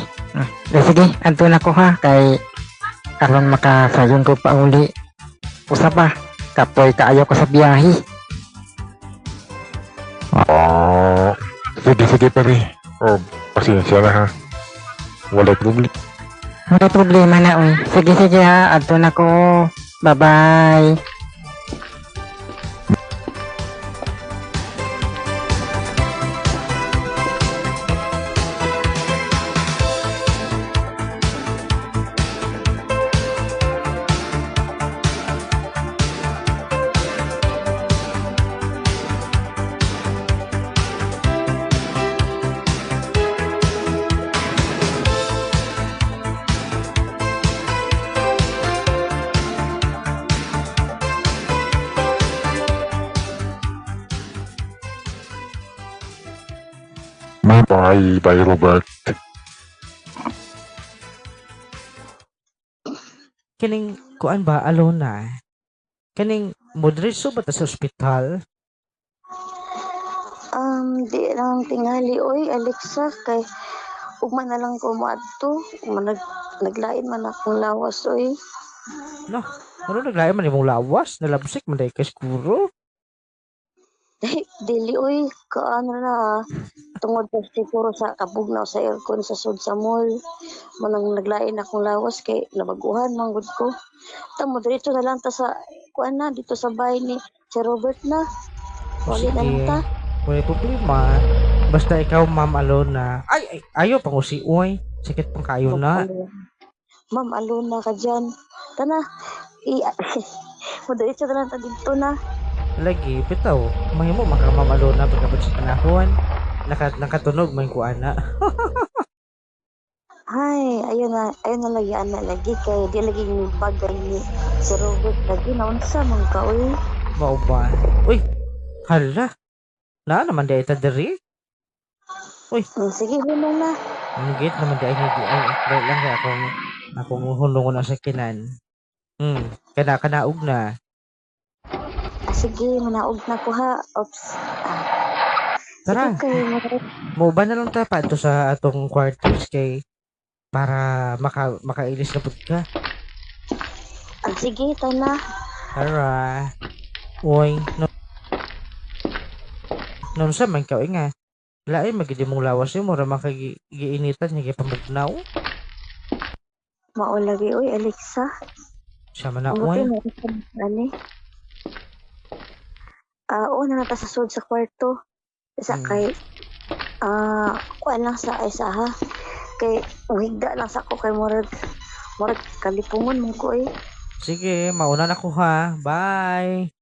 [SPEAKER 1] Sige, adto na ko ha kay aron makasayon ko pa uli. Usa pa, kapoy kaayo ko sa biyahe.
[SPEAKER 7] Sige pare. O, pasensya na ha. Wala problema.
[SPEAKER 1] Wala problema na oy. Sige ha, adto na ko. Bye-bye.
[SPEAKER 7] Bye, Robert.
[SPEAKER 3] Kining kuan ba alona? Kining modreso ba ta sa ospital?
[SPEAKER 2] Di lang tingali oy Alexa kay ugma na lang ko moadto. Naglain man akong lawas oy.
[SPEAKER 3] No, ano naglayan man imong lawas? Nalabsik man day kay siguro.
[SPEAKER 2] Dili oy kaano na tungod pa siguro sa kabugnaw sa aircon sa sud sa mall. Manang naglain akong lawas kay nabaguhan manggod ko. Tamo diretso na lang ta sa kuan na dito sa bahay ni si Robert na. Wali na lang ta.
[SPEAKER 3] Wala problema. Basta ikaw, Ma'am Alona. Ay, ayaw pang usi-uy. Sakit pang kayo na.
[SPEAKER 2] Ma'am Alona ka dyan. Tana. Diretso na lang ta dito na.
[SPEAKER 3] Lagi, bitaw. Mahimo maka Ma'am Alona pagkabot sa panahon. Nakatunog man ko ana.
[SPEAKER 2] Hay, ayun na lagi ana lagi kay di lagi ni bagay ni si Robert lagi naunsa man ka uy.
[SPEAKER 3] Mao ba? Uy, hala. Na naman di ita diri.
[SPEAKER 2] Sige hunong na.
[SPEAKER 3] Mugit naman di ay hindi ay dahil lang kaya akong hulungon na sa kinan. Kanaog na.
[SPEAKER 2] Sige manaog na ko ha. Oops.
[SPEAKER 3] Tara,
[SPEAKER 2] Sige kay
[SPEAKER 3] mauba na lang ta pa ito sa atong quarters kay para makailis na pud ka.
[SPEAKER 2] sige tana.
[SPEAKER 3] Tara. Uy, no sa man ka nga. Lain magidi mong lawas mo ra makagiinitan niya kay pamugnaw.
[SPEAKER 2] Mao lagi uy Alexa.
[SPEAKER 3] Siya man na
[SPEAKER 2] Buti
[SPEAKER 3] uy.
[SPEAKER 2] mo ani. Oo na nata sa sud sa kwarto. Sa kay kuan lang sa isa ha. Kay uhigda lang sa ko kay murag kalipungon mo ko eh.
[SPEAKER 3] Sige, mauna na ko ha. Bye.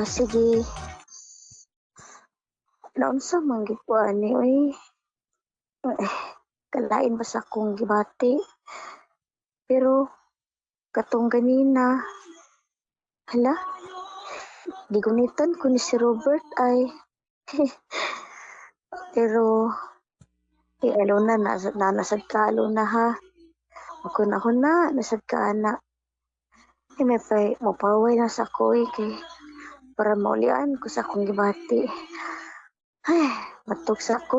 [SPEAKER 2] Sige. Naunsa man gid ko ani oy. Kalain ba sa akong gibati? Pero katong ganina hala gigunitan ko ni si Robert ay pero alo na nasad ka alo na ha. Ako na nasad ka na. May mapaway na sa koy kay para maulian ko sa akong gibati. Ay, matok sa ko.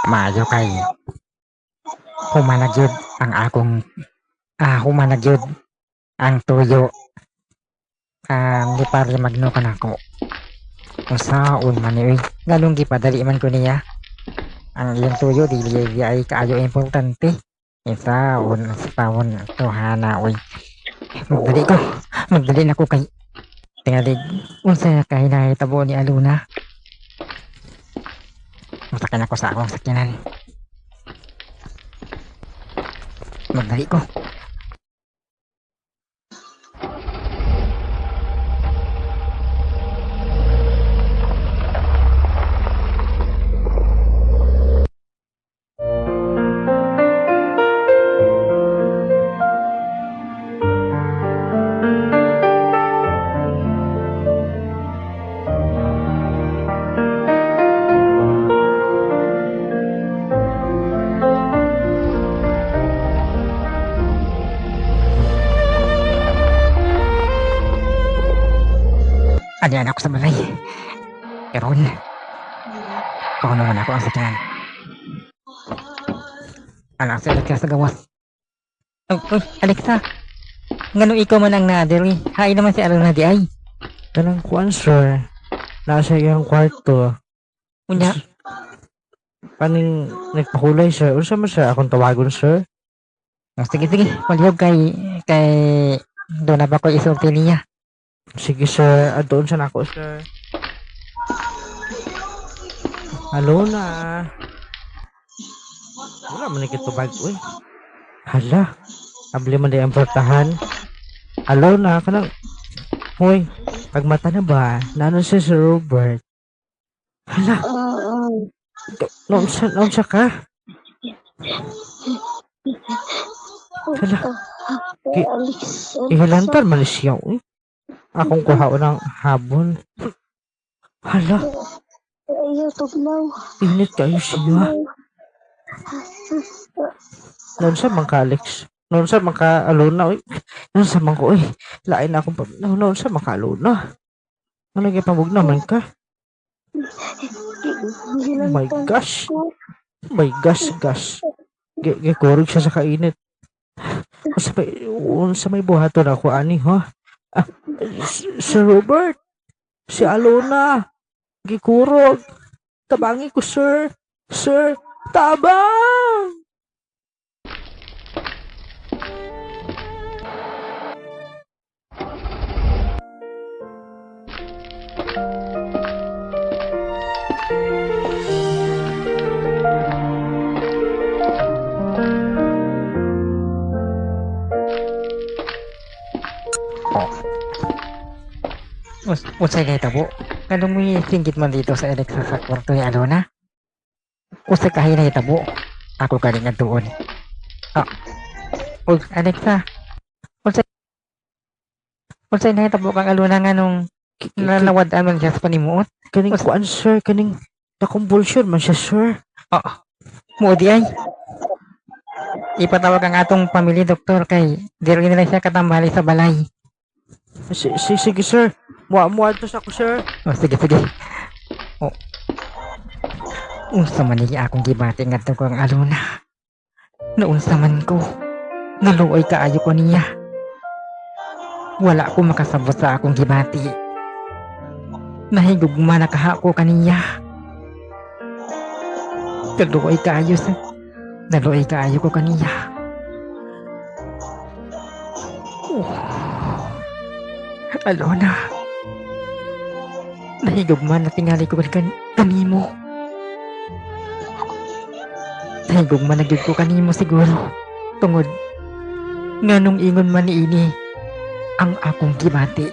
[SPEAKER 1] Maayo kay humanagyod ang akong humanagyod ang tuyo ni pare magno kanako usaon man ni galong gipadali man ko niya ang iyang tuyo dili ay kaayo importante isaon sa tawon tuhana uy magdali na ko kay tingali unsa kay nahitabo ni Aluna. Masakin ako sa akong sakyanan. Magdali ko. Adiyan ako sa balay. Karon, pakunawan ako ang sakyanan. Anak si Alexa sa gawas. Alexa, ngano ikaw man ang nader eh. Hai naman si Alona di ay.
[SPEAKER 3] Kanang kuan sir. Nasa iyang kwarto.
[SPEAKER 1] Unya,
[SPEAKER 3] Kaning nagpakulay sir. Unsa man siya akong tawagon sir?
[SPEAKER 1] sige, malihog kay doon na ba ko isulti niya.
[SPEAKER 3] Sige sir, doon sa nako sir. Hello na. Wala man ikit tubag uy. Hala. Abli man di ang portahan. Hello na kanang. Hoy, pagmata na ba? Nano si Sir Robert? Hala. Noon siya ka? Hala.
[SPEAKER 2] Alex,
[SPEAKER 3] Ihalantan man siya, uy. Akong kuhao ng habon. Hala,
[SPEAKER 2] ayaw tugnaw.
[SPEAKER 3] init kayo siya. Noon sa mga Alex. Noon sa mga aluna, uy. Noon sa mga, uy. Lain na akong pa. Noon sa mga aluna. Ano kaya pabog naman ka? Oh my gosh. My gosh. Gikurog siya sa kainit. Sa may buhaton ako, ani, ha? Sir Robert. Si Alona. Gikurog. Tabangi ko, sir. Sir, tabang!
[SPEAKER 1] Usay kay tabo. Kanong may singgit man dito sa Alexa sa kwarto ni Alona? Usay kahay na tabo. Ako ka rin nga doon. Alexa. Usay na tabo kang Alona nga nung nalawad man siya sa panimuot.
[SPEAKER 3] Kaning kuan, sir. Kaning nakumbulsyon man siya, sir.
[SPEAKER 1] Moodi ay. Ipatawag ang atong pamilya doktor kay diri nila siya katambali sa balay.
[SPEAKER 3] Sige, sir. Muad to sa ako, sir.
[SPEAKER 1] Sige. Unsa man niya akong gibati ngadto ko ang Alona. Naunsa man ko. Naluoy kaayo ko niya. Wala ko makasabot sa akong gibati. Nahigugma na kahako kaniya. Naluoy kaayo ko kaniya. Alona. Nahigugma na tingali ko kanimo. Nahigugma na gyud ko kanimo siguro. Tungod nganong ingon man niini ang akong gibati.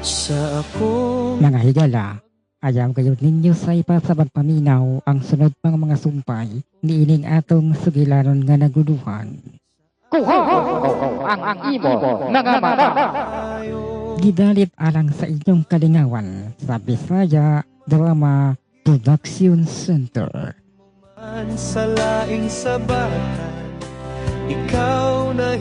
[SPEAKER 4] Sa akong
[SPEAKER 1] Mga higala, ayaw kayo ninyo sa ipa sa pagpaminaw ang sunod pang mga sumpay ni ining atong sugilanon nga naguluhan. Ang imo mga mata. Gidalit alang sa inyong kalingawan sa Bisaya Drama Production Center.
[SPEAKER 4] sa laing sabatan, ikaw na